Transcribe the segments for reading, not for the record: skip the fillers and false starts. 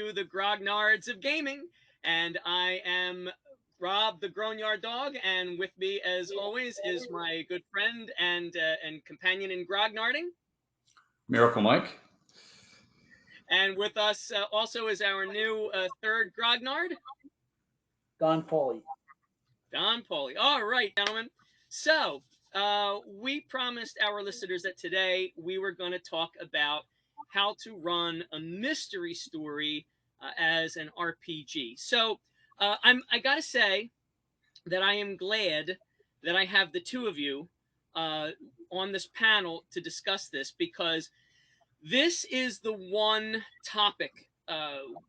to the Grognards of gaming, and I am Rob the Grognard Dog, and with me, as always, is my good friend and companion in grognarding. Miracle Mike. And with us also is our new third grognard, Don Paulie. Don Paulie. All right, gentlemen. So we promised our listeners that today we were going to talk about how to run a mystery story as an RPG. So I got to say that I am glad that I have the two of you uh, on this panel to discuss this, because this is the one topic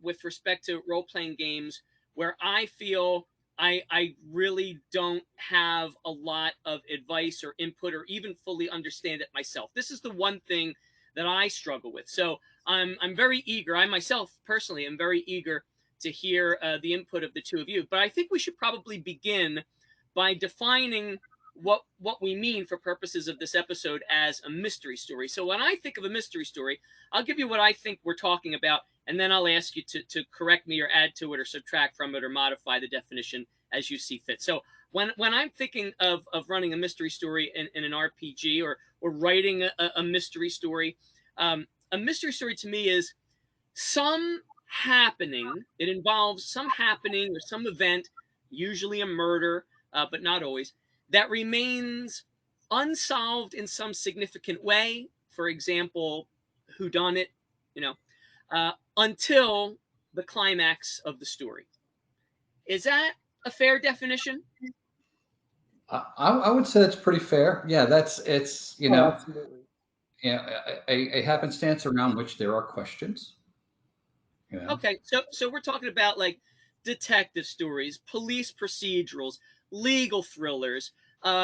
with respect to role playing games where I feel I really don't have a lot of advice or input or even fully understand it myself. This is the one thing that I struggle with. So I'm very eager. I myself personally am very eager to hear the input of the two of you. But I think we should probably begin by defining what we mean for purposes of this episode as a mystery story. So when I think of a mystery story, I'll give you what I think we're talking about, and then I'll ask you to correct me or add to it or subtract from it or modify the definition as you see fit. So when I'm thinking of running a mystery story in an RPG or writing a mystery story, a mystery story to me is some happening. It involves some happening or some event, usually a murder, but not always, that remains unsolved in some significant way. For example, who done it, you know, until the climax of the story. Is that a fair definition? I would say that's pretty fair. Yeah, it's Oh, absolutely. a happenstance around which there are questions. You know, Okay, so we're talking about like detective stories, police procedurals, legal thrillers,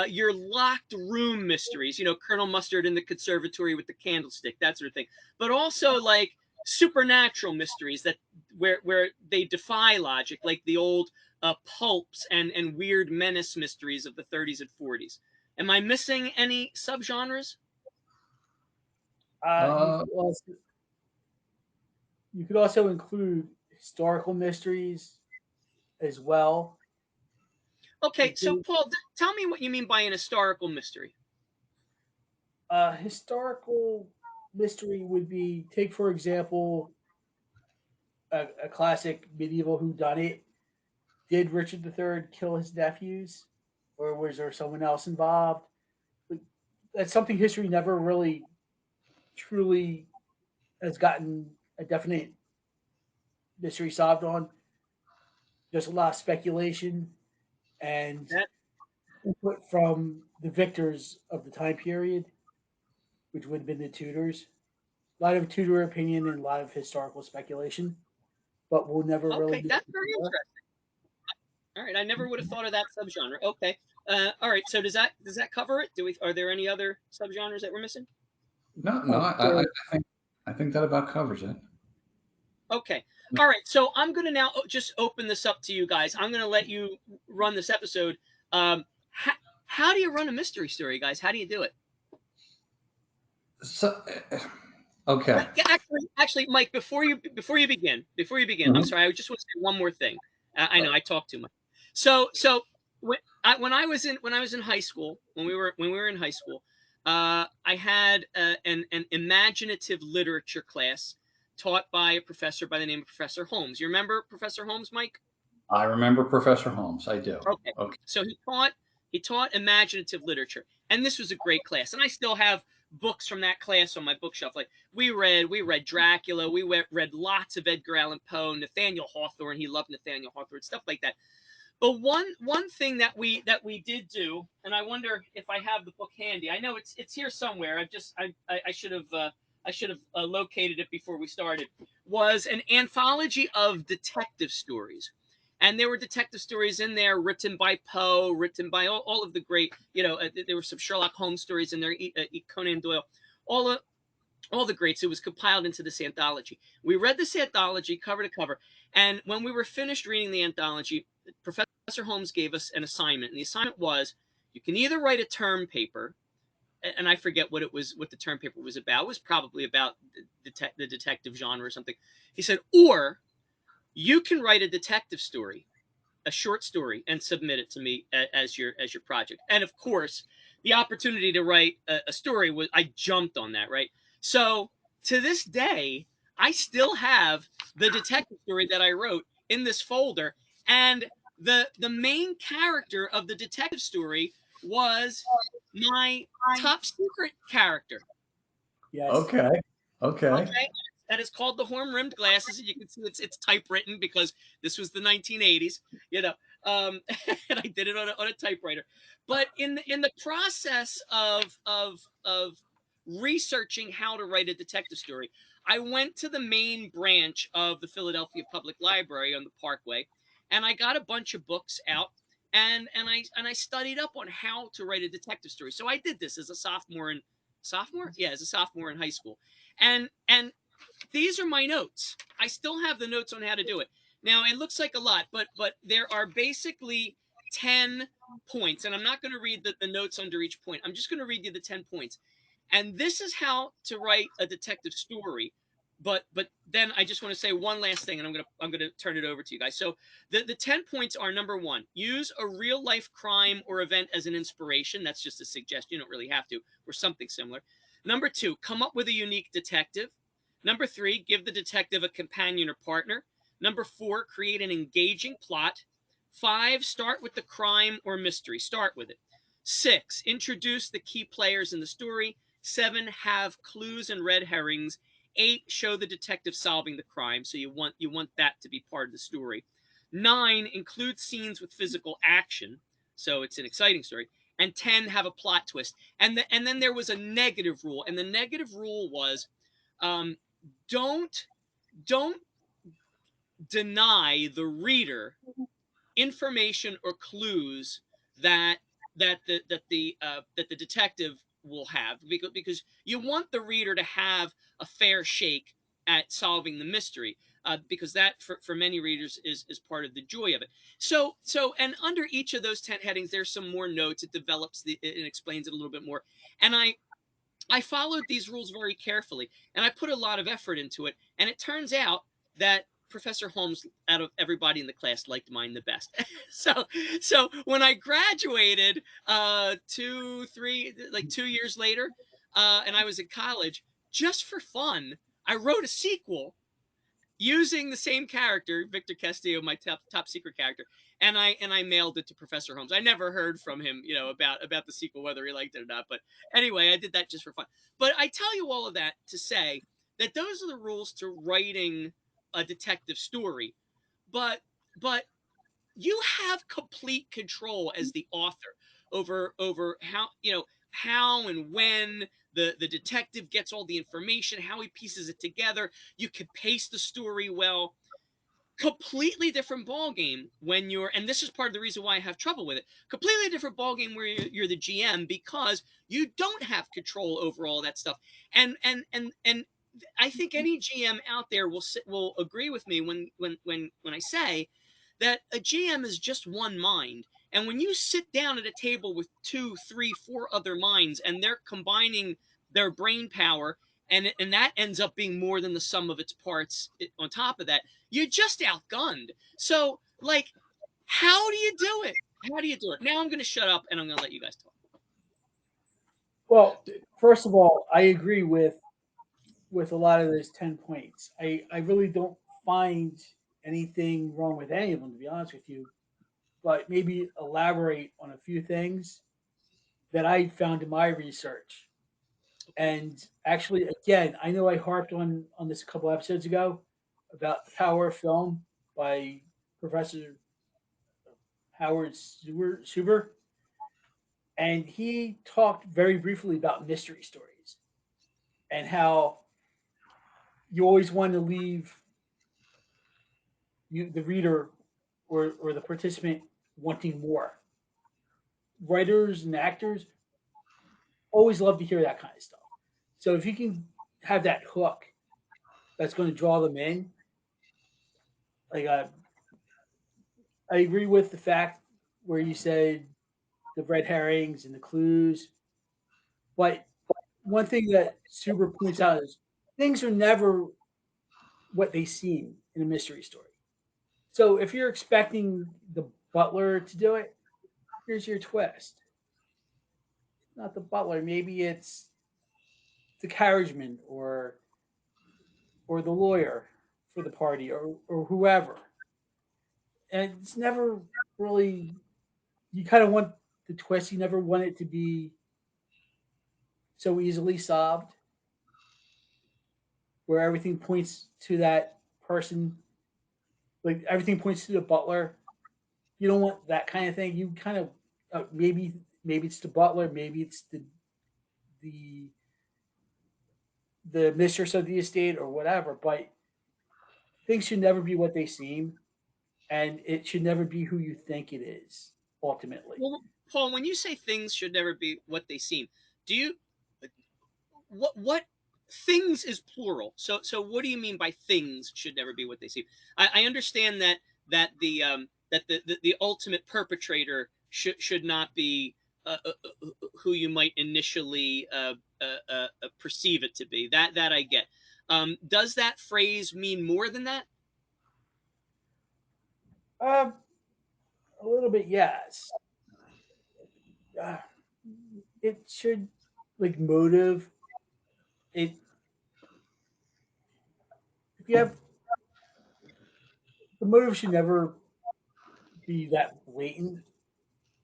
your locked room mysteries. You know, Colonel Mustard in the conservatory with the candlestick, that sort of thing. But also like supernatural mysteries that where they defy logic, like the old pulps and weird menace mysteries of the 30s and 40s. Am I missing any subgenres? Uh, you uh, could also you could also include historical mysteries as well. Okay, so Include Paul, tell me what you mean by an historical mystery. historical mystery would be, take for example, a classic medieval whodunit. Did Richard III kill his nephews, or was there someone else involved? Like, that's something history never really truly has gotten a definite mystery solved on. There's a lot of speculation and That input from the victors of the time period, which would have been the Tudors. A lot of Tudor opinion and a lot of historical speculation, but we'll never really okay, know that's for very sure. interesting. All right, I never would have thought of that subgenre. Okay, all right. So does that cover it? Do we? Are there any other subgenres that we're missing? no, Uh, there, I think that about covers it. Okay, all right. So I'm gonna now just open this up to you guys. I'm gonna let you run this episode. How do you run a mystery story, guys? How do you do it? So, okay. Yeah, actually, Mike, before you begin, I'm Mhm. sorry. I just want to say one more thing. I know I talk too much. So when I was in high school, when we were in high school, I had an imaginative literature class taught by a professor by the name of Professor Holmes. You remember Professor Holmes, Mike? I remember Professor Holmes. I do. Okay. Okay. So he taught imaginative literature, and this was a great class. And I still have books from that class on my bookshelf. Like we read Dracula, we read lots of Edgar Allan Poe, Nathaniel Hawthorne. He loved Nathaniel Hawthorne, stuff like that. But one thing that we did do, and I wonder if I have the book handy. I know it's here somewhere. I should have located it before we started. Was an anthology of detective stories, and there were detective stories in there written by Poe, written by all of the great. There were some Sherlock Holmes stories in there, Conan Doyle, all of all the greats. It was compiled into this anthology. We read this anthology cover to cover, and when we were finished reading the anthology, Professor Holmes gave us an assignment, and the assignment was you can either write a term paper, and I forget what the term paper was about. It was probably about the detective genre or something. He said, or you can write a detective story, a short story, and submit it to me as your project. And of course, the opportunity to write a story was, I jumped on that, right? So to this day, I still have the detective story that I wrote in this folder, and the main character of the detective story was my top secret character. Yes. Okay. Okay. Okay, that is called the horn rimmed glasses, and you can see it's typewritten because this was the 1980s, you know. Um, and I did it on a typewriter. But in the process of researching how to write a detective story, I went to the main branch of the Philadelphia Public Library on the Parkway, and I got a bunch of books out. And I studied up on how to write a detective story. So I did this as a sophomore, yeah, as a sophomore in high school, and these are my notes. I still have the notes on how to do it. Now it looks like a lot, but there are basically 10 points, and I'm not going to read the notes under each point. I'm just going to read you the 10 points. And this is how to write a detective story. But then I just want to say one last thing, and I'm gonna turn it over to you guys. So the 10 points are: number one, use a real life crime or event as an inspiration. That's just a suggestion. You don't really have to, or something similar. Number two, come up with a unique detective. Number three, give the detective a companion or partner. Number four, create an engaging plot. Five, start with the crime or mystery. Start with it. Six, introduce the key players in the story. Seven, have clues and red herrings. Eight, show the detective solving the crime. So you want that to be part of the story. Nine, include scenes with physical action. So it's an exciting story. And 10, have a plot twist. And then there was a negative rule, and the negative rule was, um, don't don't deny the reader information or clues that that the detective will have, because you want the reader to have a fair shake at solving the mystery, because that for many readers is part of the joy of it. And under each of those 10 headings, there's some more notes. It develops it explains it a little bit more, and I followed these rules very carefully, and I put a lot of effort into it. And it turns out that Professor Holmes, out of everybody in the class, liked mine the best. So when I graduated, 2 years later, and I was in college, just for fun, I wrote a sequel using the same character, Victor Castillo, my top secret character, and I mailed it to Professor Holmes. I never heard from him, about the sequel, whether he liked it or not. But anyway, I did that just for fun. But I tell you all of that to say that those are the rules to writing a detective story. But you have complete control as the author over how and when the detective gets all the information, how he pieces it together. You can pace the story well. Completely different ball game when you're, and this is part of the reason why I have trouble with it. Completely different ball game where you're the GM, because you don't have control over all that stuff. And I think any GM out there will agree with me when I say that a GM is just one mind. And when you sit down at a table with two, three, four other minds, and they're combining their brain power, and that ends up being more than the sum of its parts, on top of that, you're just outgunned. So, like, how do you do it? How do you do it? Now I'm going to shut up and I'm going to let you guys talk. Well, first of all, I agree with a lot of those 10 points. I really don't find anything wrong with any of them, to be honest with you. But maybe elaborate on a few things that I found in my research. Okay. And actually, again, I know I harped on this a couple episodes ago about the power of film by Professor Howard Suber, and he talked very briefly about mystery stories and how you always want to leave the reader or the participant wanting more. Writers and actors always love to hear that kind of stuff. So if you can have that hook that's going to draw them in, like I agree with the fact where you said the red herrings and the clues, but one thing that Super points out is things are never what they seem in a mystery story. So if you're expecting the butler to do it, here's your twist. Not the butler. Maybe it's the carriageman or the lawyer for the party or whoever. And it's never really you kind of want the twist. You never want it to be so easily solved, where everything points to that person, like everything points to the butler. You don't want that kind of thing. You kind of maybe it's the butler, maybe it's the the mistress of the estate or whatever. But things should never be what they seem, and it should never be who you think it is ultimately. Well, Paul, when you say things should never be what they seem, do you what things is plural? So what do you mean by things should never be what they seem? I understand that the ultimate perpetrator should not be who you might initially perceive it to be. That I get. Does that phrase mean more than that? Um, a little bit, yes. Uh, it should like motive. It if you have the motive should never be that blatant.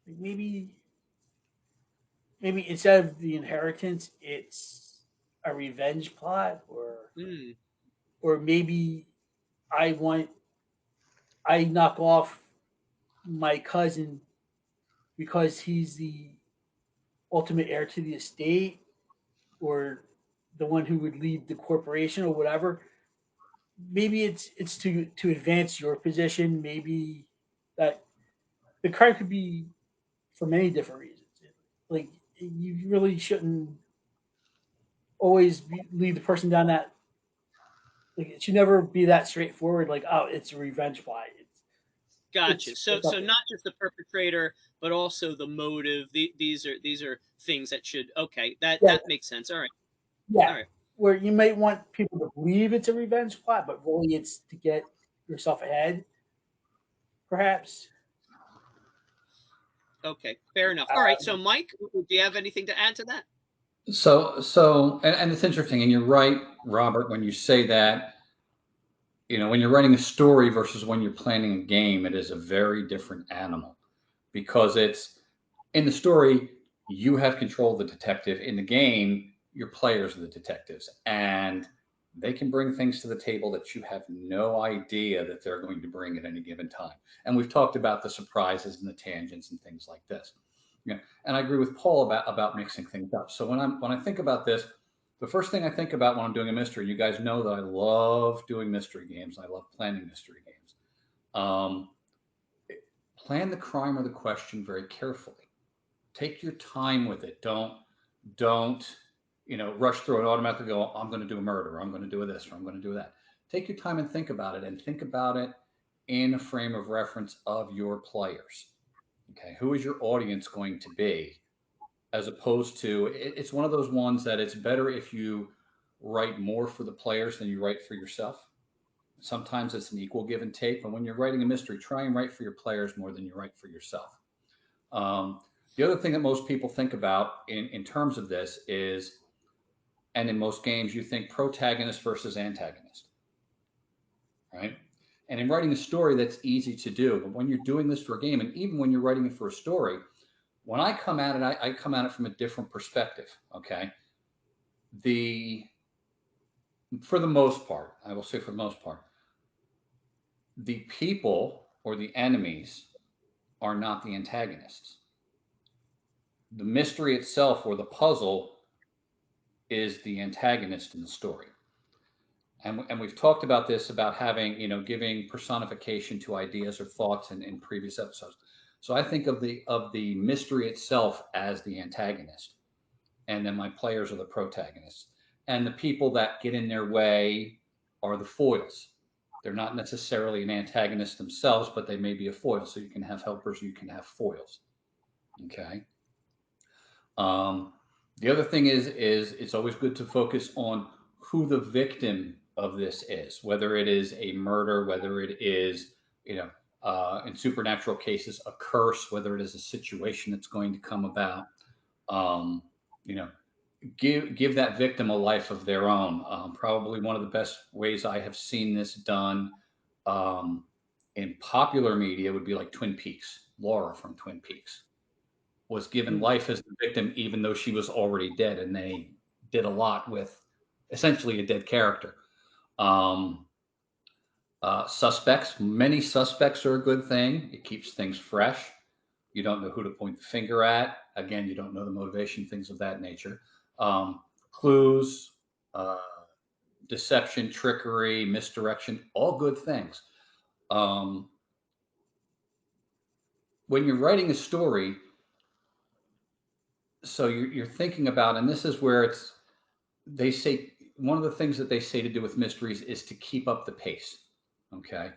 Like maybe instead of the inheritance, it's a revenge plot, Hmm. or maybe I want I knock off my cousin because he's the ultimate heir to the estate or the one who would lead the corporation or whatever. Maybe it's to advance your position. Maybe that the crime could be for many different reasons. Like you really shouldn't always lead the person down that. Like it should never be that straightforward. Like oh, it's a revenge plot. Gotcha. So It's up so there. not just the perpetrator, but also the motive. These are things that should. Okay, that Yeah, that makes sense. All right. yeah. All right. Where you might want people to believe it's a revenge plot, but really it's to get yourself ahead, perhaps. Okay. Fair enough. All right. Uh, So, Mike, do you have anything to add to that? And it's interesting, and you're right, Robert, when you say that, when you're writing a story versus when you're planning a game, it is a very different animal because it's in the story, you have control of the detective. In the game, your players are the detectives, and they can bring things to the table that you have no idea that they're going to bring at any given time. And we've talked about the surprises and the tangents and things like this. And I agree with Paul about mixing things up. So when I think about this, the first thing I think about when I'm doing a mystery, you guys know that I love doing mystery games. I love planning mystery games. Um, Plan the crime or the question very carefully. Take your time with it. Don't rush through it automatically. Go, I'm going to do a murder. Or I'm going to do this. Or I'm going to do that. Take your time and think about it. And think about it in a frame of reference of your players. Okay, who is your audience going to be? As opposed to it's one of those ones that it's better if you write more for the players than you write for yourself. Sometimes it's an equal give and take, but when you're writing a mystery, try and write for your players more than you write for yourself. Um, the other thing that most people think about in terms of this is, and in most games, you think protagonist versus antagonist, right? And in writing a story, that's easy to do. But when you're doing this for a game, and even when you're writing it for a story, when I come at it, I come at it from a different perspective. Okay, the for the most part, I will say for the most part, the people or the enemies are not the antagonists. The mystery itself or the puzzle is the antagonist in the story. And we've talked about this about having, giving personification to ideas or thoughts in previous episodes. So I think of the mystery itself as the antagonist, and then my players are the protagonists. And the people that get in their way are the foils. They're not necessarily an antagonist themselves, but they may be a foil. So you can have helpers, you can have foils. Okay. Um, the other thing is it's always good to focus on who the victim of this is, whether it is a murder, whether it is you know, in supernatural cases, a curse, whether it is a situation that's going to come about. Um, you know, give that victim a life of their own. Probably one of the best ways I have seen this done um, in popular media would be like Twin Peaks. Laura from Twin Peaks was given Mm. life as the victim, even though she was already dead, and they did a lot with essentially a dead character. Um, Suspects, many suspects are a good thing. It keeps things fresh. You don't know who to point the finger at. Again, you don't know the motivation, things of that nature. Clues, uh, deception, trickery, misdirection, all good things. Um, when you're writing a story, so you're thinking about, and this is where they say, one of the things that they say to do with mysteries is to keep up the pace. Okay.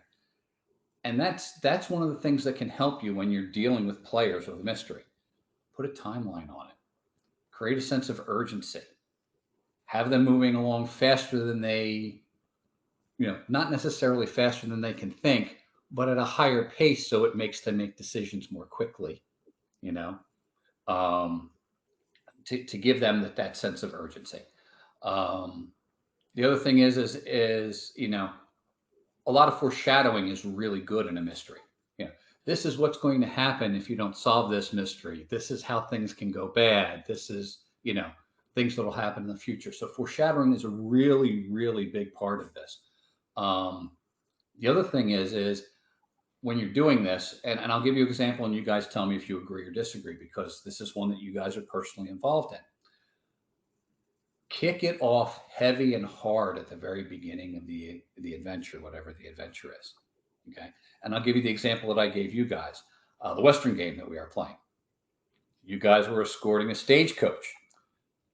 And that's one of the things that can help you when you're dealing with players with a mystery. Put a timeline on it. Create a sense of urgency. Have them moving along faster than not necessarily faster than they can think, but at a higher pace so it makes them make decisions more quickly, you know, um, to give them that sense of urgency. Um, the other thing is a lot of foreshadowing is really good in a mystery. You know, this is what's going to happen if you don't solve this mystery. This is how things can go bad. This is, things that will happen in the future. So foreshadowing is a really, really big part of this. Um, the other thing is when you're doing this, and I'll give you an example, and you guys tell me if you agree or disagree, because this is one that you guys are personally involved in. Kick it off heavy and hard at the very beginning of the adventure, whatever the adventure is. Okay, and I'll give you the example that I gave you guys. The Western game that we are playing. You guys were escorting a stagecoach,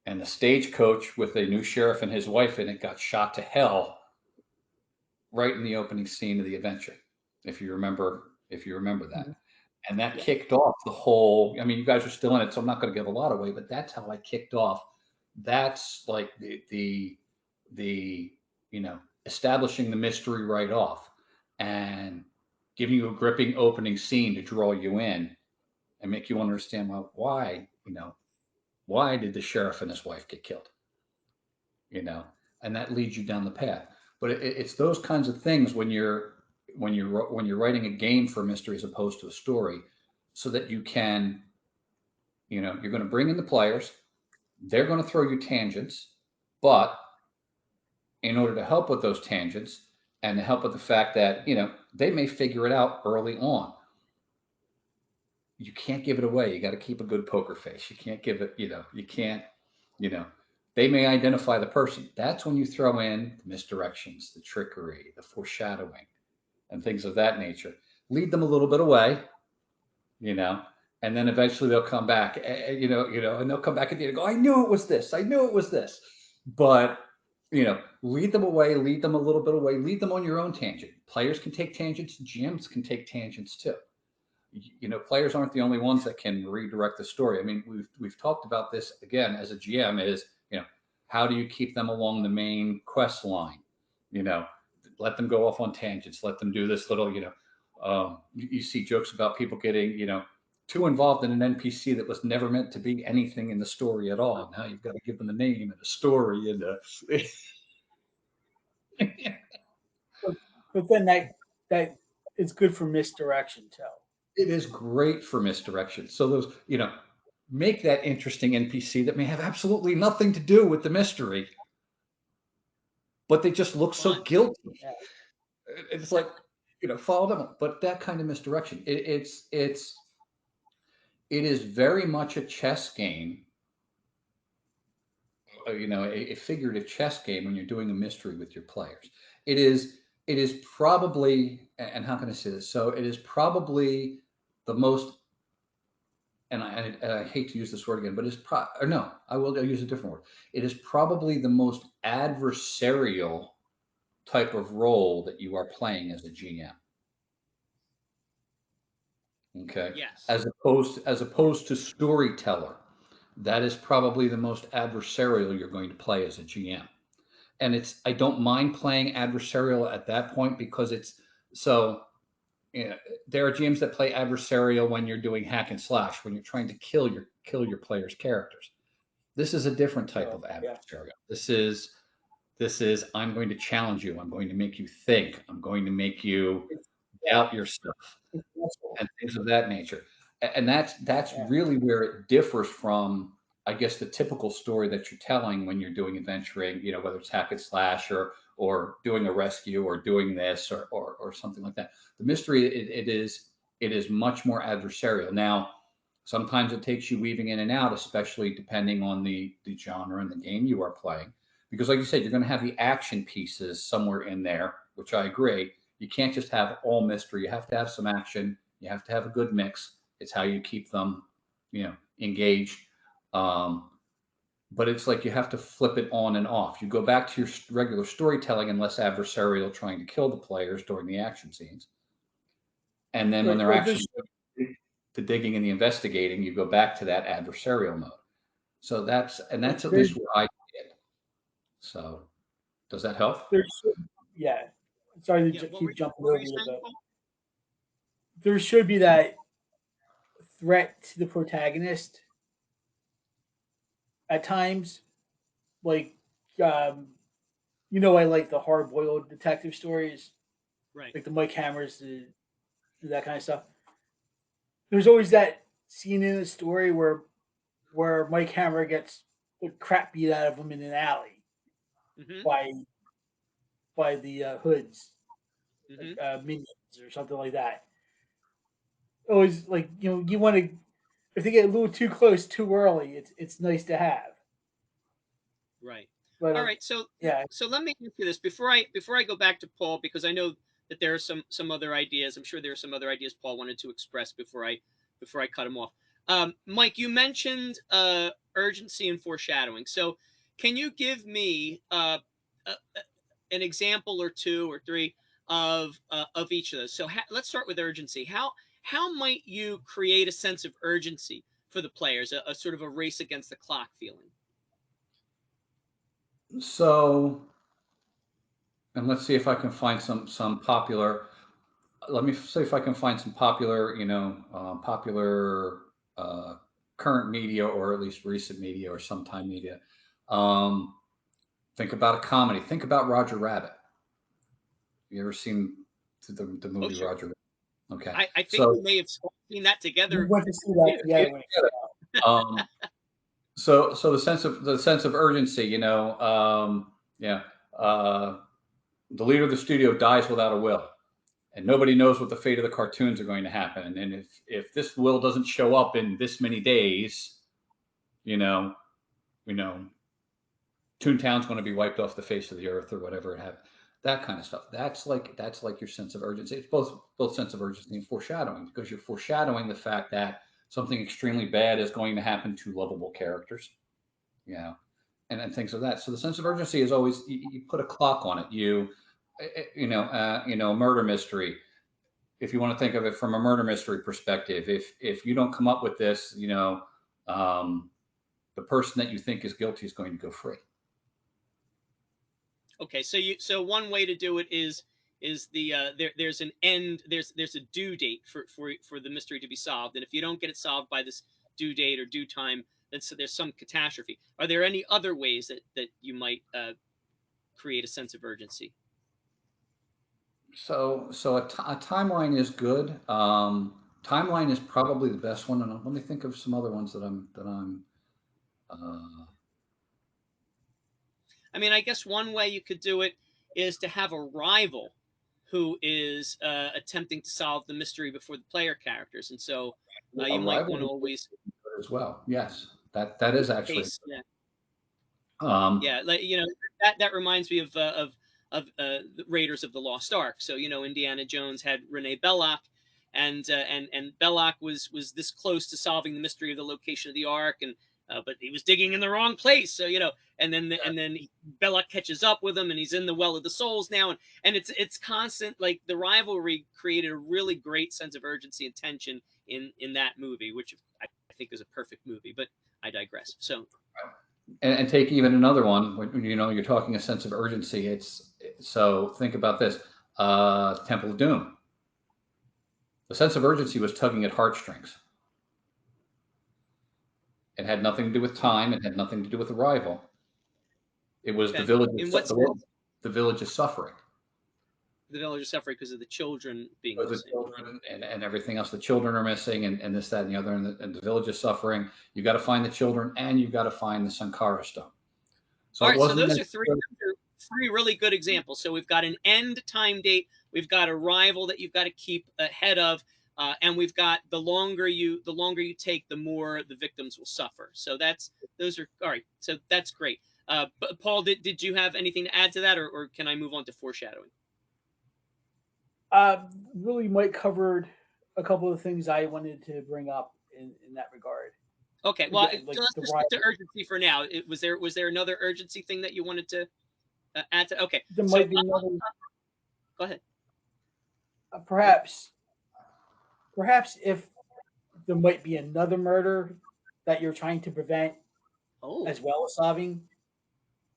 and the stagecoach with a new sheriff and his wife in it got shot to hell right in the opening scene of the adventure. If you remember that. Mhm. And that Yeah. kicked off the whole. I mean, you guys are still in it, so I'm not going to give a lot away, but that's how I kicked off. That's like the establishing the mystery right off and giving you a gripping opening scene to draw you in and make you understand, well, why did the sheriff and his wife get killed, you know and that leads you down the path. But it's those kinds of things when you're writing a game for mystery as opposed to a story, so that you can, you're going to bring in the players. They're going to throw you tangents, but in order to help with those tangents and to help with the fact that they may figure it out early on, you can't give it away. You got to keep a good poker face. You can't give it, you can't, you know, they may identify the person. That's when you throw in the misdirections, the trickery, the foreshadowing, and things of that nature. Lead them a little bit away, you know, and then eventually they'll come back, and they'll come back at the end and go, I knew it was this. I knew it was this. But, lead them away, lead them a little bit away, lead them on your own tangent. Players can take tangents, GMs can take tangents too. Players aren't the only ones that can redirect the story. I mean, we've talked about this again as a GM is, how do you keep them along the main quest line? You know, let them go off on tangents, let them do this little, you see jokes about people getting, too involved in an NPC that was never meant to be anything in the story at all. Now you've got to give them a name and a story and But, but then that is good for misdirection too. it is great for misdirection. So those, make that interesting NPC that may have absolutely nothing to do with the mystery, but they just look so Fun. guilty. Yeah. It's like, follow them. But that kind of misdirection, it is very much a chess game, a figurative chess game when you're doing a mystery with your players. It is probably, and how can I say this? So it is probably the most, and I hate to use this word again, but or no, I'll use a different word. It is probably the most adversarial type of role that you are playing as a GM. Okay, Yes. as opposed to storyteller, that is probably the most adversarial you're going to play as a GM. And I don't mind playing adversarial at that point because it's so. you know, there are games that play adversarial when you're doing hack and slash, when you're trying to kill your players' characters. This is a different type of Yeah. adversarial. This is I'm going to challenge you. I'm going to make you think. I'm going to make you It's yeah. doubt yourself It's stressful. and things of that nature. And that's Yeah. really where it differs from, I guess, the typical story that you're telling when you're doing adventuring. Whether it's hack and slash or doing a rescue or doing this or something like that. The mystery, it is much more adversarial. Now, sometimes it takes you weaving in and out, especially depending on the genre and the game you are playing. Because, like you said, you're going to have the action pieces somewhere in there, which I agree. You can't just have all mystery. You have to have some action. You have to have a good mix. It's how you keep them, engaged. Um, but it's like you have to flip it on and off. You go back to your regular storytelling and less adversarial, trying to kill the players during the action scenes. And then when Right. they're Well, actually the digging and the investigating, you go back to that adversarial mode. So that's at there's least where I did. So does that help? there's yeah. Sorry to Yeah. keep jumping What were over you you, saying, but Paul? there should be that threat to the protagonist at times. Like, um, I like the hard boiled detective stories, Right. like the Mike Hammers, that kind of stuff. There's always that scene in the story where Mike Hammer gets the crap beat out of him in an alley Mm-hmm. by the hoods, like Mm-hmm. minions or something like that. Always like you want to, if they get a little too close too early, it's nice to have. Right. But All right. So yeah, so let me ask you this before I go back to Paul, because I know that there are some other ideas. I'm sure there are some other ideas Paul wanted to express before I cut him off. Mike, you mentioned urgency and foreshadowing. So can you give me a, an example or two or three of each of those? So let's start with urgency. How might you create a sense of urgency for the players, a sort of a race against the clock feeling? So, and let's see if I can find some popular. Let me see if I can find some popular, popular uh, current media or at least recent media or sometime media. Um, think about a comedy. Think about Roger Rabbit. You ever seen the Oh, movie sure. Roger Rabbit? Okay, I think we so may have seen that we together went to see in that theater. together when it came out. um, so the sense of urgency, yeah, uh, the leader of the studio dies without a will, and nobody knows what the fate of the cartoons are going to happen. And if this will doesn't show up in this many days, you know, you know, Toontown's going to be wiped off the face of the earth or whatever it happens. That kind of stuff. That's like your sense of urgency. It's both sense of urgency and foreshadowing, because you're foreshadowing the fact that something extremely bad is going to happen to lovable characters. You know, and things of that. So the sense of urgency is always you put a clock on it. Murder mystery. If you want to think of it from a murder mystery perspective, if you don't come up with this, um, the person that you think is guilty is going to go free. Okay, so one way to do it is there's an end, there's a due date for the mystery to be solved, and if you don't get it solved by this due date or due time, then so there's some catastrophe. Are there any other ways that you might create a sense of urgency? So a timeline is good. Timeline is probably the best one, and let me think of some other ones that I'm. Uh, I mean, I guess one way you could do it is to have a rival who is attempting to solve the mystery before the player characters, and so a you might rival want to would be always, good as well. Yes, that in is actually. case, yeah, Um, yeah, like that reminds me of the Raiders of the Lost Ark. So Indiana Jones had Renee Belloc, and Belloc was this close to solving the mystery of the location of the Ark, and but he was digging in the wrong place. So and then Belloc catches up with him, and he's in the Well of the Souls now, and it's constant. Like the rivalry created a really great sense of urgency and tension in that movie, which I think is a perfect movie. But I digress. So and take even another one when you're talking a sense of urgency. It's so think about this. Temple of Doom. The sense of urgency was tugging at heartstrings. It had nothing to do with Mm, time. It had nothing to do with arrival. It was okay. In what sense? the village is suffering. The village is suffering because of the children being Because the missing. children and everything else, the children are missing, and this, that, and the other, and the village is suffering. You got to find the children, and you got to find the Sankara stone. So All it right, so wasn't those are three really good examples. So we've got an end time date, we've got a rival that you've got to keep ahead of, and we've got the longer you take, the more the victims will suffer. So that's those are all right. So that's great. But Paul, did you have anything to add to that, or can I move on to foreshadowing? Really, Mike covered a couple of things I wanted to bring up in that regard. Okay, well, Again, like let's the just stick to rival, urgency for now. Was there another urgency thing that you wanted to add to? Okay, there so might be another, go ahead. perhaps, perhaps if there might be another murder that you're trying to prevent Oh, as well as solving.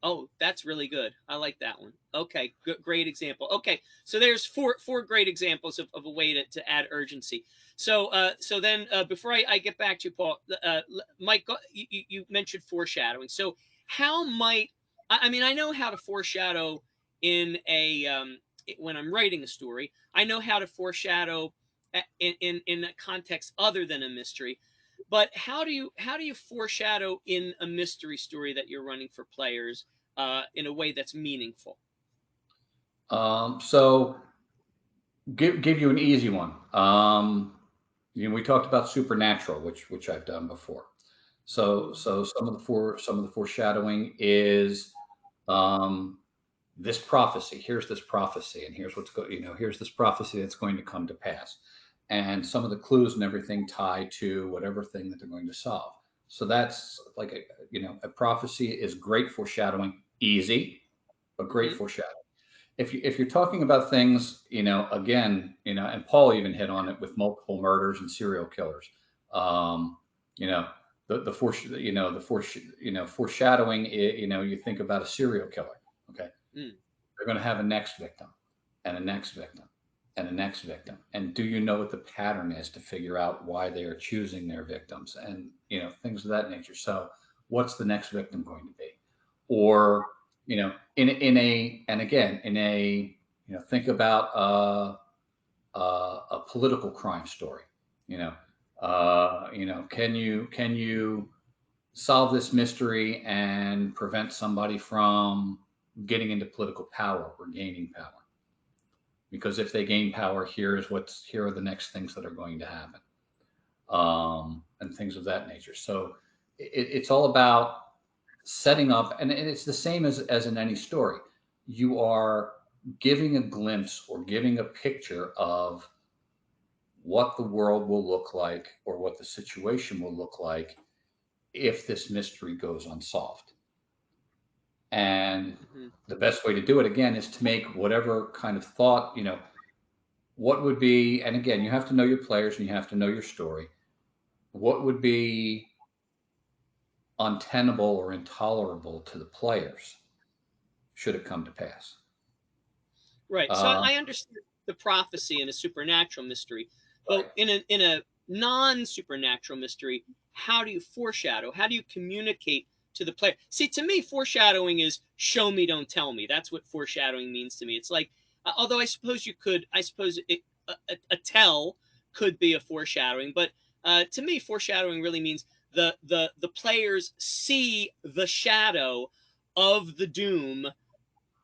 oh, that's really good. I like that one. Okay, good, great example. Okay, so there's four great examples of a way to add urgency. So then before I get back to you, Paul, Mike, you mentioned foreshadowing. So how might I mean I know how to foreshadow in a when I'm writing a story. I know how to foreshadow in a context other than a mystery. But how do you foreshadow in a mystery story that you're running for players in a way that's meaningful? so give you an easy one. We talked about supernatural, which I've done before. So some of the foreshadowing is um, this prophecy. Here's this prophecy, and here's this prophecy that's going to come to pass, and some of the clues and everything tie to whatever thing that they're going to solve. So that's like a prophecy is great foreshadowing, easy, but great Hmm. foreshadowing. If you're talking about things, again, and Paul even hit on it with multiple murders and serial killers. Um, you know, the fore, the fore, foreshadowing. You think about a serial killer. Okay, Mm. they're going to have a next victim, and a next victim, and a next victim. And do you know what the pattern is to figure out why they are choosing their victims, and things of that nature. So, what's the next victim going to be? Or and again, think about a political crime story. You know, can you solve this mystery and prevent somebody from getting into political power or gaining power? Because if they gain power, here are the next things that are going to happen, and things of that nature. So it's all about setting up, and it's the same as in any story. You are giving a glimpse or giving a picture of what the world will look like or what the situation will look like if this mystery goes unsolved. And Hmm. the best way to do it again is to make whatever kind of thought, what would be, and again, you have to know your players and you have to know your story. What would be untenable or intolerable to the players should it come to pass? Right. So Uh, I understand the prophecy in a supernatural mystery, but right. in a non-supernatural mystery, how do you foreshadow? How do you communicate to the player? See, to me, foreshadowing is show me, don't tell me. That's what foreshadowing means to me. It's like, although I suppose a tell could be a foreshadowing, but to me, foreshadowing really means the players see the shadow of the doom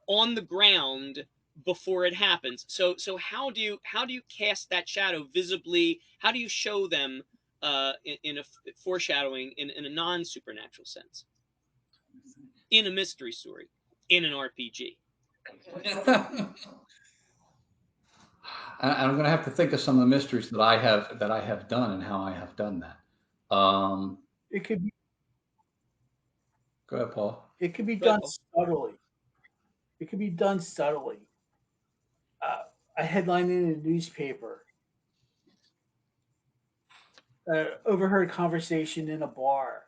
on the ground before it happens. So how do you cast that shadow visibly? How do you show them in a foreshadowing in a non supernatural sense in a mystery story in an RPG? And I'm going to have to think of some of the mysteries that I have done and how I have done that. It could be Go ahead, Paul. it could be Go ahead, done Paul. subtly. It could be done subtly. A headline in a newspaper, overheard conversation in a bar,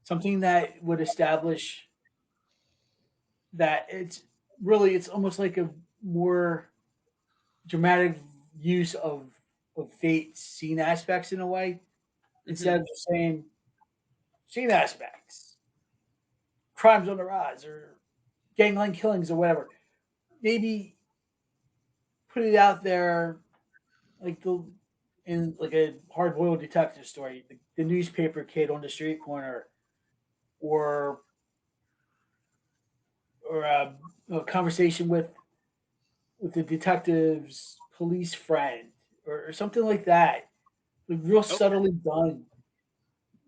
something that would establish that it's almost like a more dramatic use of of fate scene aspects in a way, Hmm. instead of just saying scene aspects, crimes on the rise, or gangland killings, or whatever. Maybe put it out there like the in like a hard boiled detective story, the newspaper kid on the street corner, or a conversation with the detective's police friend, or something like that. Like real Okay. subtly done.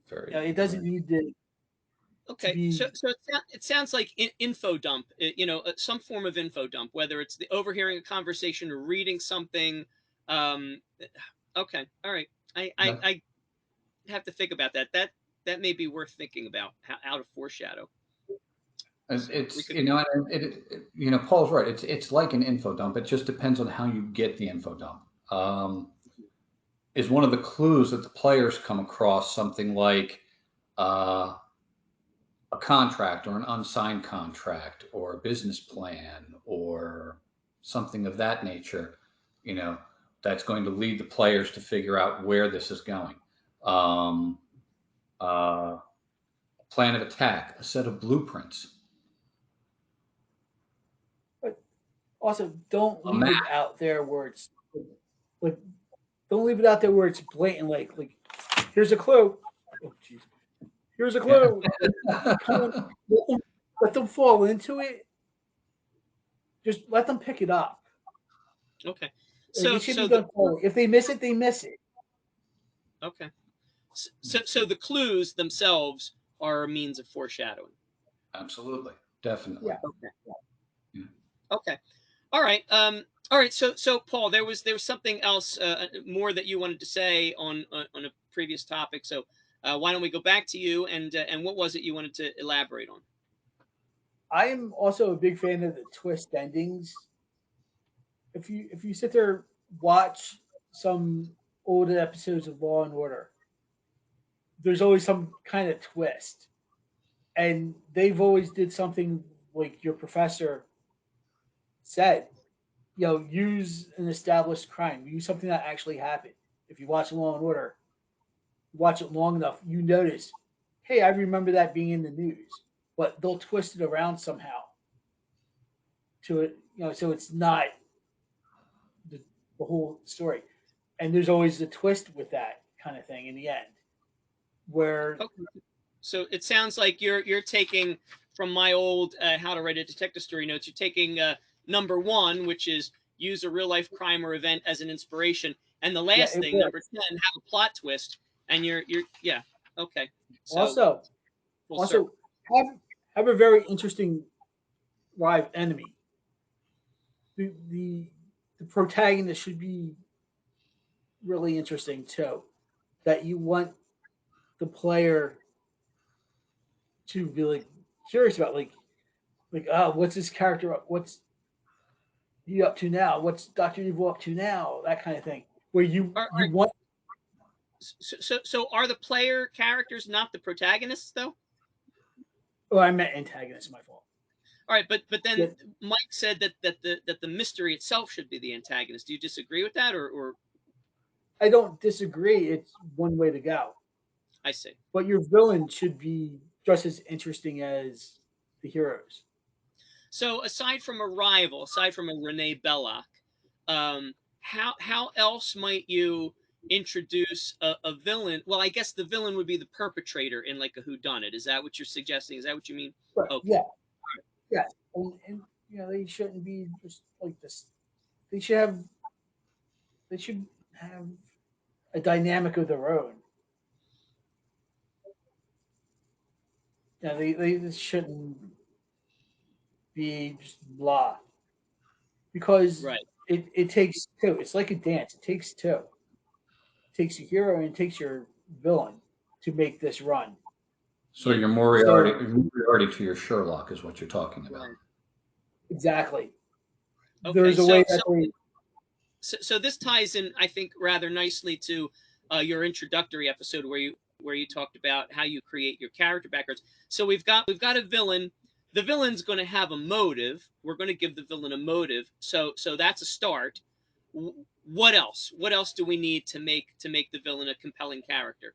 Very, It doesn't very. need to Okay, be. so it sounds like info dump, some form of info dump, whether it's the overhearing a conversation or reading something. Um, okay, all right. That, I have to think about that. That may be worth thinking about. How to foreshadow. So we it's could. and Paul's right. It's like an info dump. It just depends on how you get the info dump. Um, is one of the clues that the players come across something like uh, a contract or an unsigned contract or a business plan or something of that nature, you know, that's going to lead the players to figure out where this is going. Um, a plan of attack, a set of blueprints, But also, don't a leave map. it out there where it's like don't leave it out there where it's blatant. Like here's a clue. Oh, jeez. Here's a Yeah. clue. Like, kind of let them fall into it. Just let them pick it up. Okay, Like so it should be so the done slowly. If they miss it, they miss it. okay, so the clues themselves are a means of foreshadowing. Absolutely. Definitely. Yeah. Okay. Yeah. Okay. All right. All right. So Paul, there was something else more that you wanted to say on a previous topic. So why don't we go back to you and what was it you wanted to elaborate on? I am also a big fan of the twist endings. If you sit there watch some old episodes of Law and Order, there's always some kind of twist, and they've always did something like your professor said. Use an established crime. Use something that actually happened. If you watch Law and Order, watch it long enough, you notice, hey, I remember that being in the news, but they'll twist it around somehow to it, so it's not the, the whole story. And there's always a twist with that kind of thing in the end, where Okay. So it sounds like you're taking from my old how to write a detective story notes. You're taking number one, which is use a real life crime or event as an inspiration, and the yeah, last it thing, number works. 10, have a plot twist, and you're yeah, okay. So Also, full also circle. have a very interesting live enemy. The protagonist should be really interesting too. That you want the player to be like curious about, like what's his character up? What's he up to now? What's Doctor Evil up to now? That kind of thing. Where you Are, you want. so are the player characters not the protagonists though? Oh, I meant antagonist. My fault. All right, but Yeah, then Mike said that the mystery itself should be the antagonist. Do you disagree with that, or I don't disagree. It's one way to go, I see. but your villain should be just as interesting as the heroes. So aside from Arrival, aside from a Renee Belloc, how else might you introduce a villain? Well, I guess the villain would be the perpetrator in like a whodunit. Is that what you're suggesting? Is that what you mean? But Okay. yeah, yes, and they shouldn't be just like this. They should have they should have a dynamic of their own. They shouldn't be just blah, because Right. it takes two. It's like a dance. It takes two. It takes your hero and it takes your villain to make this run. So Yeah. your So Moriarty to your Sherlock is what you're talking about. Right. exactly, Okay. there's a way So that they. so this ties in, I think, rather nicely to your introductory episode where you talked about how you create your character backgrounds. So we've got a villain. The villain's going to have a motive. We're going to give the villain a motive. So that's a start. what else? What else do we need to make the villain a compelling character?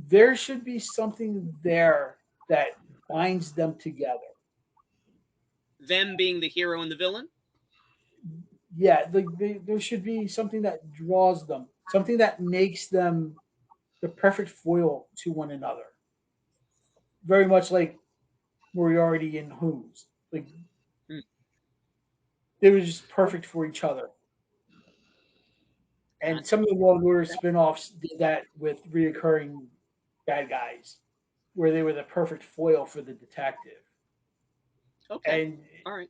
There should be something there that binds them together. Them being the hero and the villain. Yeah, there should be something that draws them, something that makes them the perfect foil to one another. Very much like Moriarty and Holmes. Like Hmm. they were just perfect for each other. And Gotcha. some of the Law and Order spin-offs did that with reoccurring bad guys, where they were the perfect foil for the detective. Okay. And All right.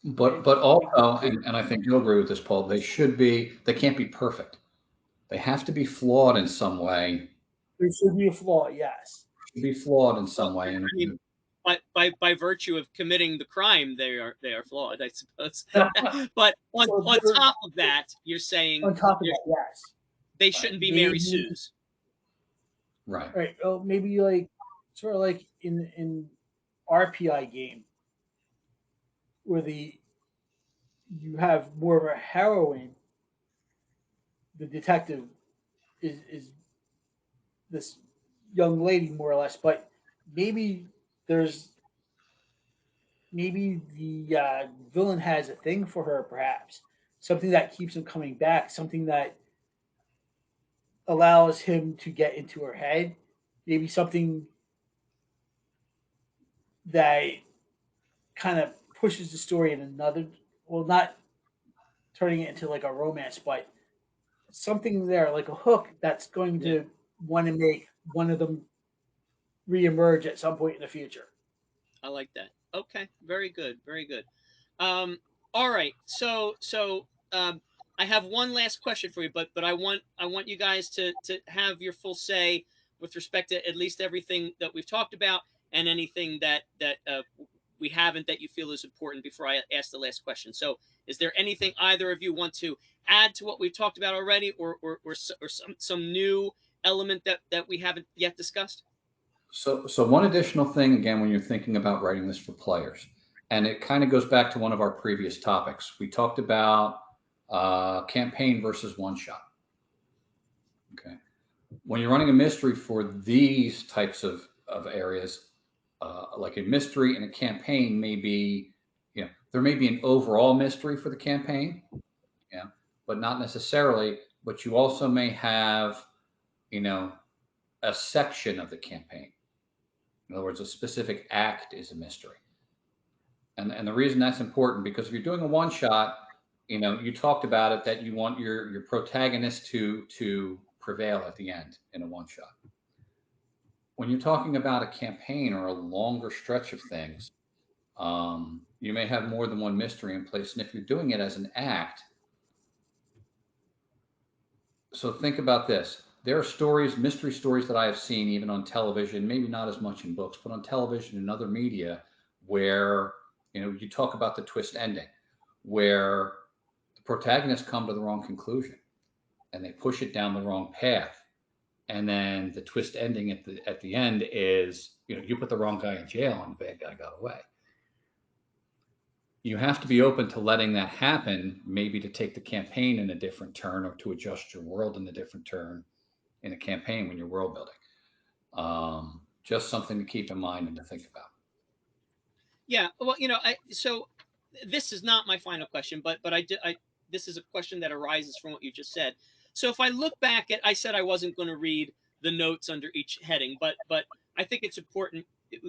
But also, and I think you'll agree with this, Paul, they can't be perfect. They have to be flawed in some way. there should be a flaw, yes. Be flawed in Well, some way. I mean, by virtue of committing the crime, they are flawed, I suppose. But So on they're top of that, you're saying on top of that, yes. they Right. shouldn't be They Mary need Sue's. Right. right. Well, maybe like sort of like in RPI game where the you have more of a heroine, the detective is this young lady more or less, but maybe there's maybe the villain has a thing for her, perhaps something that keeps him coming back, something that allows him to get into her head, maybe something that kind of pushes the story in another, well, not turning it into like a romance, but something there like a hook that's going Yeah, to want to make one of them reemerge at some point in the future. I like that. Okay, very good, very good. Um, all right, so I have one last question for you, but I want you guys to have your full say with respect to at least everything that we've talked about and anything that we haven't that you feel is important before I ask the last question. So, is there anything either of you want to add to what we've talked about already, or some new element that we haven't yet discussed? So one additional thing, again, when you're thinking about writing this for players, and it kind of goes back to one of our previous topics. We talked about campaign versus one shot. Okay. When you're running a mystery for these types of areas, like a mystery and a campaign may be, there may be an overall mystery for the campaign, yeah, but not necessarily. But you also may have, you know, a section of the campaign. In other words, a specific act is a mystery. And the reason that's important, because if you're doing a one shot, you talked about it, that you want your protagonist to prevail at the end in a one shot. When you're talking about a campaign or a longer stretch of things, you may have more than one mystery in place. And if you're doing it as an act, so think about this. There are stories, mystery stories that I have seen even on television, maybe not as much in books, but on television and other media, where you talk about the twist ending, where the protagonists come to the wrong conclusion and they push it down the wrong path. And then the twist ending at the end is, you put the wrong guy in jail and the bad guy got away. You have to be open to letting that happen, maybe to take the campaign in a different turn or to adjust your world in a different turn in a campaign when you're world building. Just something to keep in mind and to think about. Yeah, well, so this is not my final question, but I this is a question that arises from what you just said. So if I look back I said I wasn't going to read the notes under each heading, but I think it's important.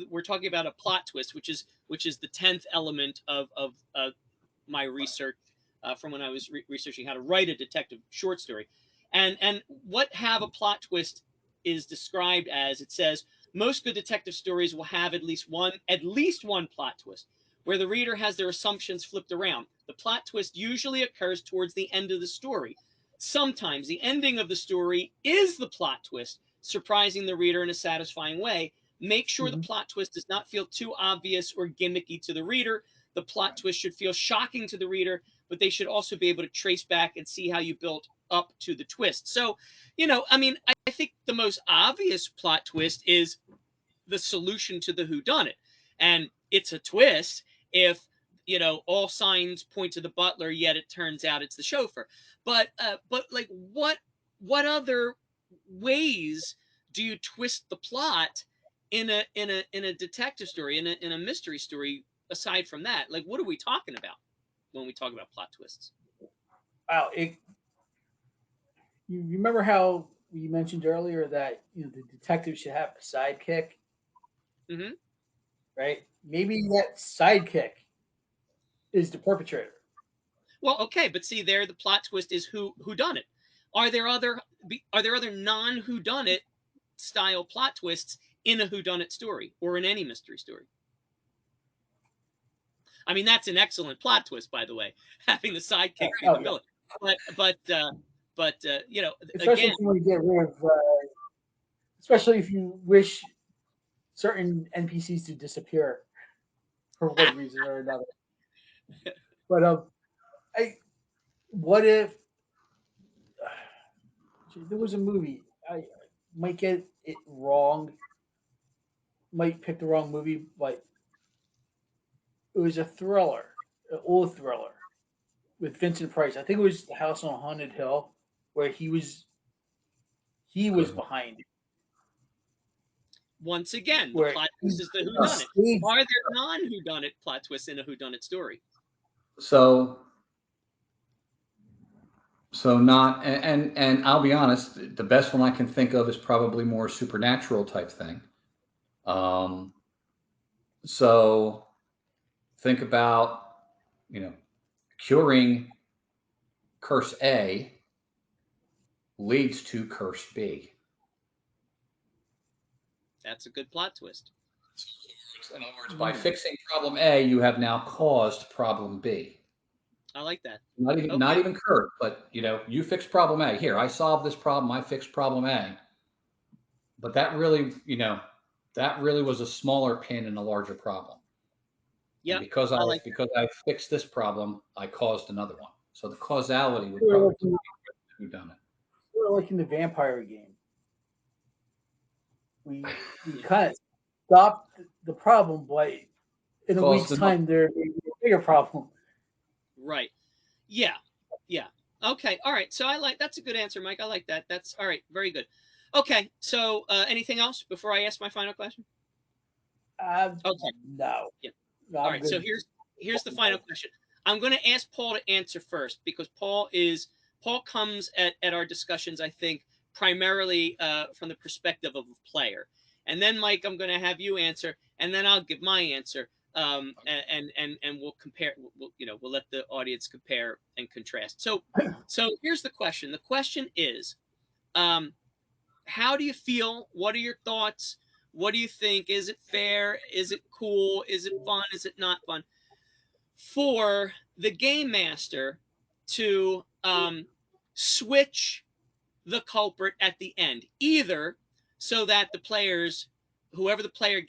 We're talking about a plot twist, which is the 10th element of my research from when I was researching how to write a detective short story, and what have a plot twist is described as, it says, most good detective stories will have at least one plot twist where the reader has their assumptions flipped around. The plot twist usually occurs towards the end of the story. Sometimes the ending of the story is the plot twist, surprising the reader in a satisfying way. Make sure the Mm-hmm. plot twist does not feel too obvious or gimmicky to the reader. The plot Right. twist should feel shocking to the reader, but they should also be able to trace back and see how you built up to the twist. So, I mean, I think the most obvious plot twist is the solution to the whodunit. And it's a twist if all signs point to the butler, yet it turns out it's the chauffeur. But like what other ways do you twist the plot in a detective story, in a mystery story, aside from that? Like, what are we talking about when we talk about plot twists? Wow, you remember how you mentioned earlier that the detective should have a sidekick, Hmm. right? Maybe that sidekick is the perpetrator. Well, okay, but see, there the plot twist is who done it. Are there other non who done it style plot twists in a who done it story or in any mystery story? I mean, that's an excellent plot twist, by the way, having the sidekick be Oh the yeah, villain. But especially again, if you want to get rid of, especially if you wish certain NPCs to disappear for one reason or another. But I what if there was a movie? I might get it wrong, might pick the wrong movie, but it was a thriller, an old thriller with Vincent Price. I think it was The House on Haunted Hill, where he was Good one. behind it, once again, the where plot twist is the who he done it. staged. Are there non who done it plot twists in a who done it story? So so not and I'll be honest, the best one I can think of is probably more supernatural type thing. Um, so think about you know curing curse A leads to curse B. That's a good plot twist. In other words, by Mm. fixing problem A, you have now caused problem B. I like that. Not Okay. even curse, but you fix problem A. Here, I solved this problem. I fixed problem A. But that really was a smaller pin in a larger problem. And Yep. I like that. because I fixed this problem, I caused another one. So the causality would Sort of probably like in, be done it. sort of like in the vampire game, we kind of stopped the problem, but in a Caused week's another. time there may be a bigger problem. Right. Yeah. Yeah. Okay. All right. So I like that's a good answer, Mike. I like that. That's all right. Very good. Okay. So anything else before I ask my final question? Uh, Okay. no, Yeah. no, All I'm right. So good. here's the final question. I'm going to ask Paul to answer first because Paul comes at our discussions, I think, primarily from the perspective of a player, and then Mike, I'm going to have you answer, and then I'll give my answer. And we'll compare. We'll let the audience compare and contrast. So here's the question. The question is, um, how do you feel? What are your thoughts? What do you think? Is it fair? Is it cool? Is it fun? Is it not fun? For the game master to switch the culprit at the end, either so that whoever the players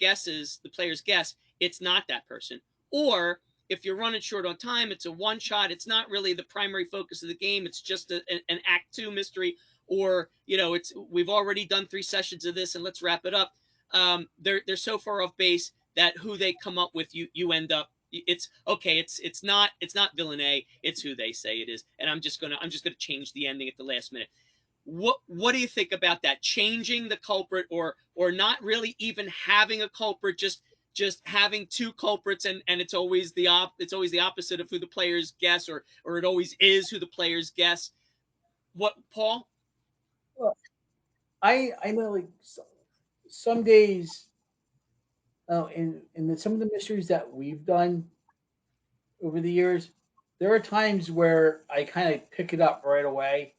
guess, it's not that person, or if you're running short on time, it's a one shot. It's not really the primary focus of the game. It's just an act two mystery, or it's we've already done 3 sessions of this and let's wrap it up. They're so far off base that who they come up with, you end up it's okay. It's not villain A. It's who they say it is, and I'm just gonna change the ending at the last minute. What do you think about that? Changing the culprit, or not really even having a culprit, just having two culprits, and it's always the opposite of who the players guess, or it always is who the players guess. What, Paul? Well, I know like some days, in some of the mysteries that we've done over the years, there are times where I kind of pick it up right away,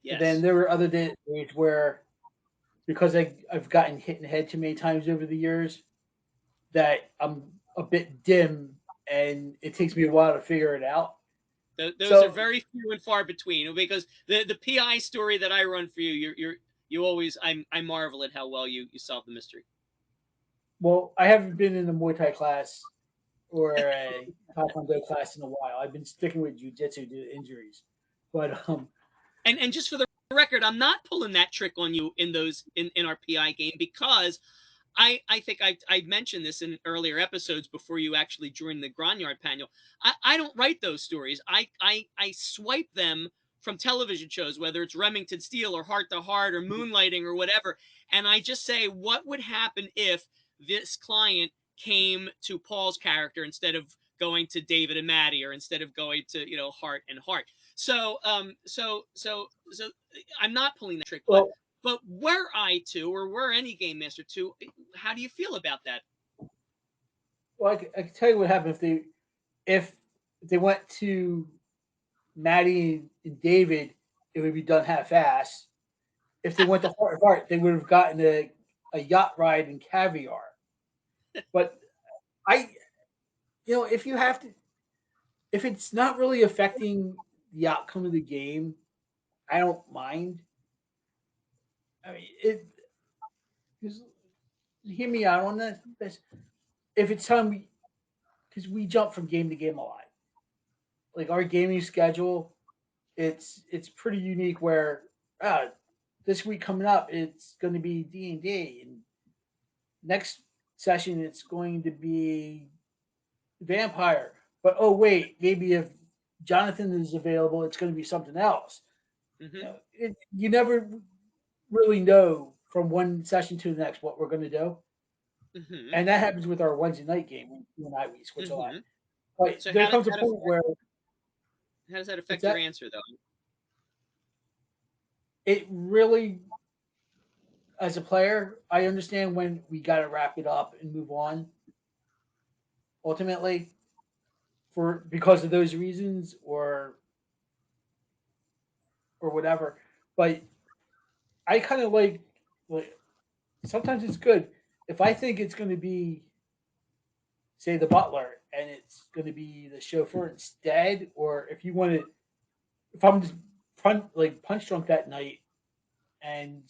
and then Yes. there were other days where because I've gotten hit in the head too many times over the years that I'm a bit dim and it takes me a while to figure it out. Those are So, very few and far between, because the PI story that I run for you always I marvel at how well you solve the mystery. well, I haven't been in a Muay Thai class or a Taekwondo class in a while. I've been sticking with Jiu-Jitsu due to injuries. But And just for the record, I'm not pulling that trick on you in our PI game, because I think I mentioned this in earlier episodes before you actually joined the Grognard panel. I don't write those stories. I swipe them from television shows, whether it's Remington Steele or Heart to Heart or Moonlighting or whatever, and I just say, what would happen if this client came to Paul's character instead of going to David and Maddie, or instead of going to, Hart and Hart. So I'm not pulling that trick, but Well, were I to, or were any game master to, how do you feel about that? I can tell you what happened if they went to Maddie and David, it would be done half-ass. If they went to Heart of Heart, they would have gotten a yacht ride and caviar. But I, if you have to, if it's not really affecting the outcome of the game, I don't mind. I mean, just hear me out on this. If it's time because we jump from game to game a lot. Like our gaming schedule, it's pretty unique. Where uh, this week coming up, it's going to be D&D, and next session it's going to be vampire. But oh wait, maybe if Jonathan is available, it's going to be something else. Mm-hmm. You never really know from one session to the next what we're going to do, Mm-hmm. and that happens with our Wednesday night game. You and I we switch a lot, Mm-hmm. but So there comes a point where how does that it's affect your that answer though? it really, as a player, I understand when we got to wrap it up and move on. Ultimately, for because of those reasons or whatever, but I kind of like sometimes it's good if I think it's going to be, say, the butler and it's going to be the chauffeur instead, or if you want to, if I'm just punch drunk that night and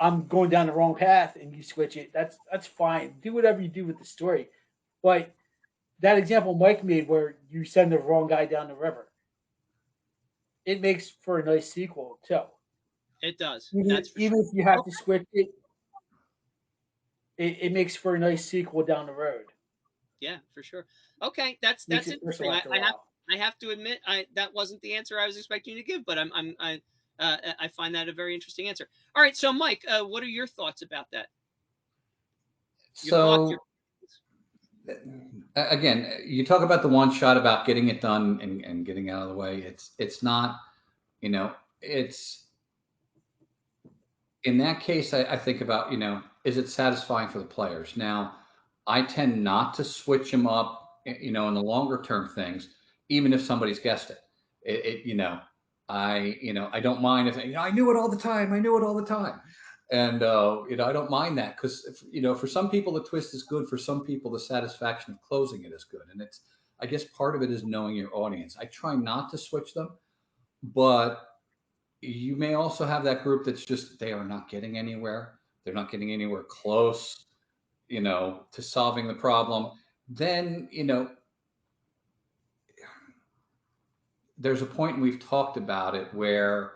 I'm going down the wrong path and you switch it, that's fine. Do whatever you do with the story, but that example Mike made where you send the wrong guy down the river, it makes for a nice sequel too. It does. Even That's for even sure. if you have to Okay. switch it makes for a nice sequel down the road. Yeah, for sure. Okay, that's Makes that's it personal interesting. after a I have while. I have to admit, that wasn't the answer I was expecting you to give, but I find that a very interesting answer. All right, so Mike, what are your thoughts about that? Your thoughts, your So again, you talk about the one shot about getting it done and getting out of the way. It's not, you know, it's in that case, I think about, is it satisfying for the players? Now, I tend not to switch them up, in the longer term things, even if somebody's guessed it. I don't mind if, I knew it all the time. I knew it all the time. And, I don't mind that because, for some people, the twist is good. For some people, the satisfaction of closing it is good. And I guess part of it is knowing your audience. I try not to switch them, but you may also have that group that's just they are not getting anywhere. They're not getting anywhere close, to solving the problem. Then, there's a point, and we've talked about it, where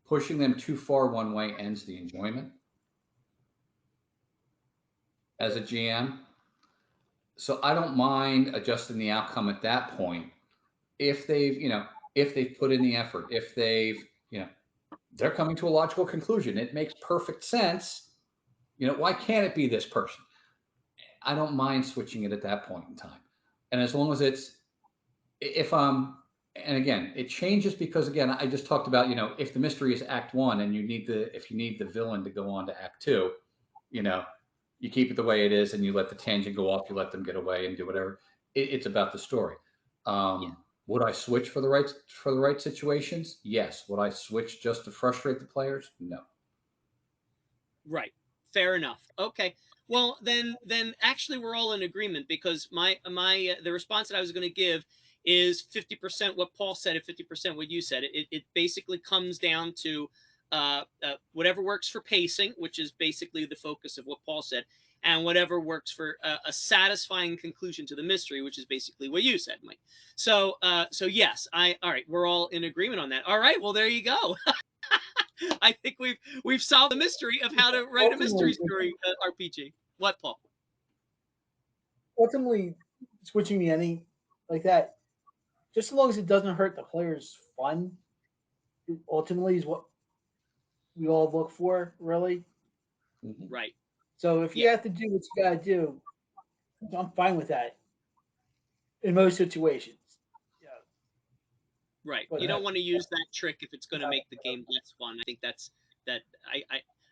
pushing them too far one way ends the enjoyment as a GM. So I don't mind adjusting the outcome at that point if they've put in the effort, if they're coming to a logical conclusion. It makes perfect sense. Why can't it be this person? I don't mind switching it at that point in time. And as long as if and again, it changes because again, I just talked about, if the mystery is act one and if you need the villain to go on to act two, you know, you keep it the way it is and you let the tangent go off, you let them get away and do whatever. It's about the story. yeah. Would I switch for the right situations? Yes. Would I switch just to frustrate the players? No. Right. Fair enough. Okay. Well, then actually we're all in agreement because my the response that I was going to give is 50% what Paul said and 50% what you said. It basically comes down to whatever works for pacing, which is basically the focus of what Paul said, and whatever works for a satisfying conclusion to the mystery, which is basically what you said, Mike. So yes, I all right. We're all in agreement on that. All right. Well, there you go. I think we've solved the mystery of how to write a mystery ultimately, story RPG. What, Paul? ultimately, switching the ending like that, just as long as it doesn't hurt the player's fun, ultimately is what we all look for, really. Mhm. Right. So if you Yeah. have to do what you gotta do, I'm fine with that in most situations. Yeah, Right. but You don't Right. want to use that trick if it's going to uh, make the game less fun. I think that's that. I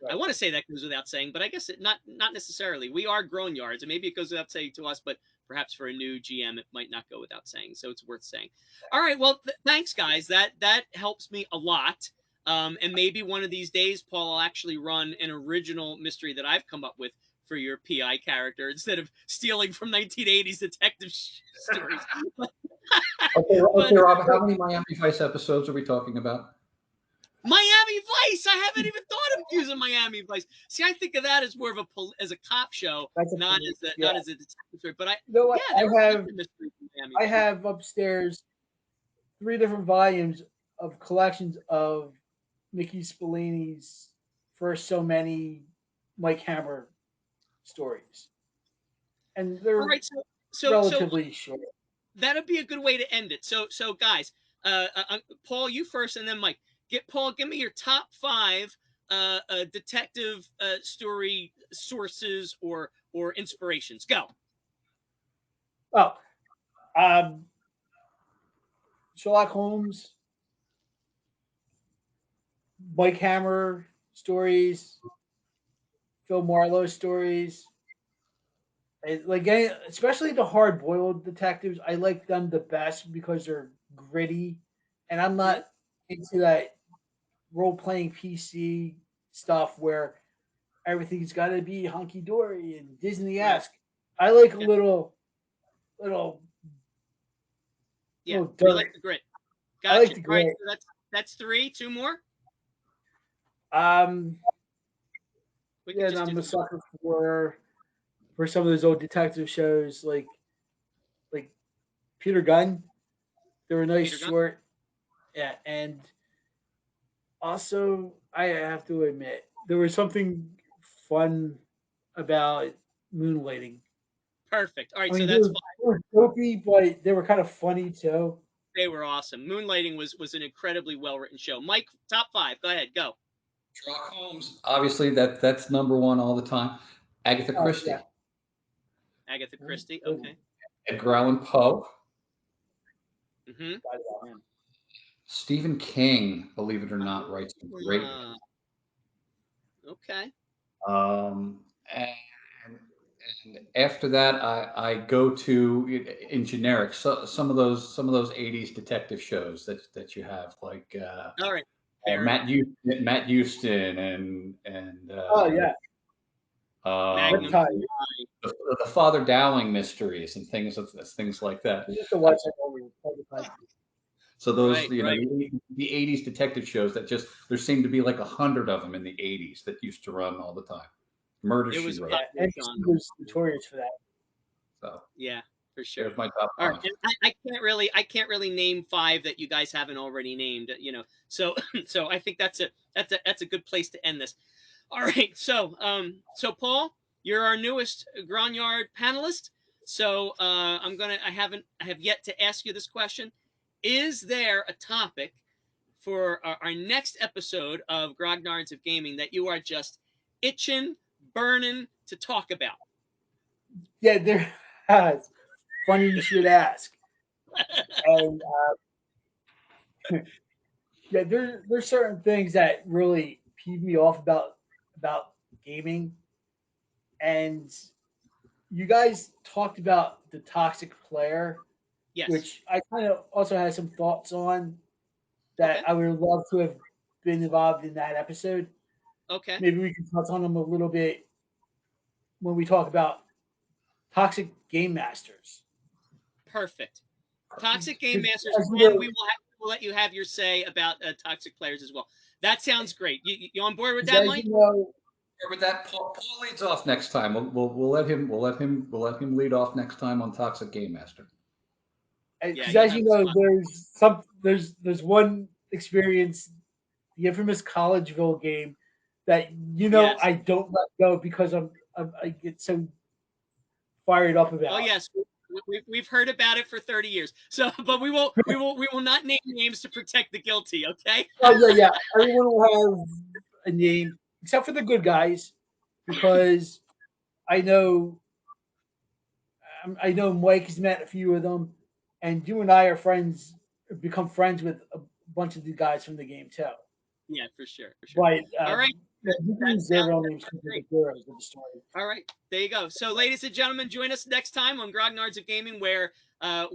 right. want to say that goes without saying, but I guess not necessarily. We are Grognards, and maybe it goes without saying to us, but perhaps for a new GM, it might not go without saying. So it's worth saying. All right. Well, thanks, guys. That helps me a lot. And maybe one of these days, Paul, I'll actually run an original mystery that I've come up with for your PI character instead of stealing from 1980s detective stories. Okay, But Rob, how many Miami Vice episodes are we talking about? Miami Vice. I haven't even thought of using Miami Vice. See, I think of that as more of as a cop show, That's a not as a yeah. detective story. But You know what? yeah, there were lots of mysteries in Miami I Vice. have upstairs 3 different volumes of collections of Mickey Spillani's first so many Mike Hammer stories, and All they're right, so relatively short. that'd be a good way to end it. So guys, Paul, you first, and then Mike. Paul. Give me your top five detective story sources or inspirations. Go. Oh, um, Sherlock Holmes, Mike Hammer stories, Phil Marlowe stories. Especially the hard boiled detectives, I like them the best because they're gritty, and I'm Hmm. not into that role playing PC stuff where everything's got to be hunky dory and Disney Right. esque. I like a Yeah. little Yeah. little You like dirt. the grit. I like Gotcha. the All right. grit. So that's three. Two more. Um, We could yeah, and just do I'm a three more. sucker for some of those old detective shows like Peter Gunn. They were nice, Peter Gunn. short. Yeah, and also I have to admit there was something fun about moonlighting. Perfect. All I right. So mean, that's they were dopey, but they were kind of funny too. They were awesome. Moonlighting was an incredibly well written show. Mike, top five. Go ahead. Go. Sherlock Holmes. Obviously, that's number one all the time. Agatha Oh yeah, Christie, Agatha Christie. good one. Okay. Edgar Allan Poe, Mm-hmm. Got about him. Stephen King. Believe it or not, writes some great Ah, okay. Um, and, and after that, I go to in generic some of those '80s detective shows that you have like All right. Fair enough. Matt Houston and Oh yeah, Magnum. um, Riptide. the Father Dowling mysteries and things like that. We used to I, watch that all the time. so those Right. Right. the '80s detective shows that just there seemed to be like 100 of them in the '80s that used to run all the time. Murder It She was a Wrote. Yeah, popular NBC genre. was notorious for that. So Yeah, for sure. there's my top All right, five. and I can't really name five that you guys haven't already named. So so I think that's a good place to end this. All right, so Paul, you're our newest Grognard panelist. So I have yet to ask you this question. Is there a topic for our next episode of Grognards of Gaming that you are just itching, burning to talk about? Yeah, there. It's funny you should ask. And yeah, there's certain things that really peeve me off about gaming, and you guys talked about the toxic player, Yes. which I kind of also had some thoughts on that Okay. I would love to have been involved in that episode. Okay. Maybe we can touch on them a little bit when we talk about toxic game masters. Perfect. Toxic Game Because Masters, as you and know, we'll let you have your say about toxic players as well. That sounds great. You on board with because that, as you Mike? know, With that, Paul leads off next time. We'll let him lead off next time on Toxic Game Master. Yeah, because you'll as you have a know, spot. there's one experience the infamous Collegeville game that Yes. I don't let go because I get so fired up Oh about. yes, we've heard about it for 30 years. So, but we will not name names to protect the guilty. Okay. Oh yeah, yeah. Everyone will have a name except for the good guys because I know I know Mike has met a few of them, and you and I are friends, become friends with a bunch of the guys from the game too. Yeah, for sure, for sure. But All right, you can that use their sounds real names because they're great. the heroes of the story. All right, there you go. So, ladies and gentlemen, join us next time on Grognards of Gaming, where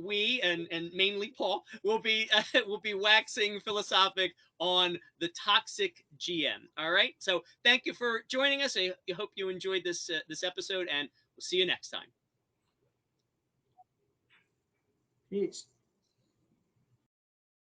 we and mainly Paul will be will be waxing philosophic on the toxic GM. All right. So, thank you for joining us. I hope you enjoyed this episode, and we'll see you next time. Peace.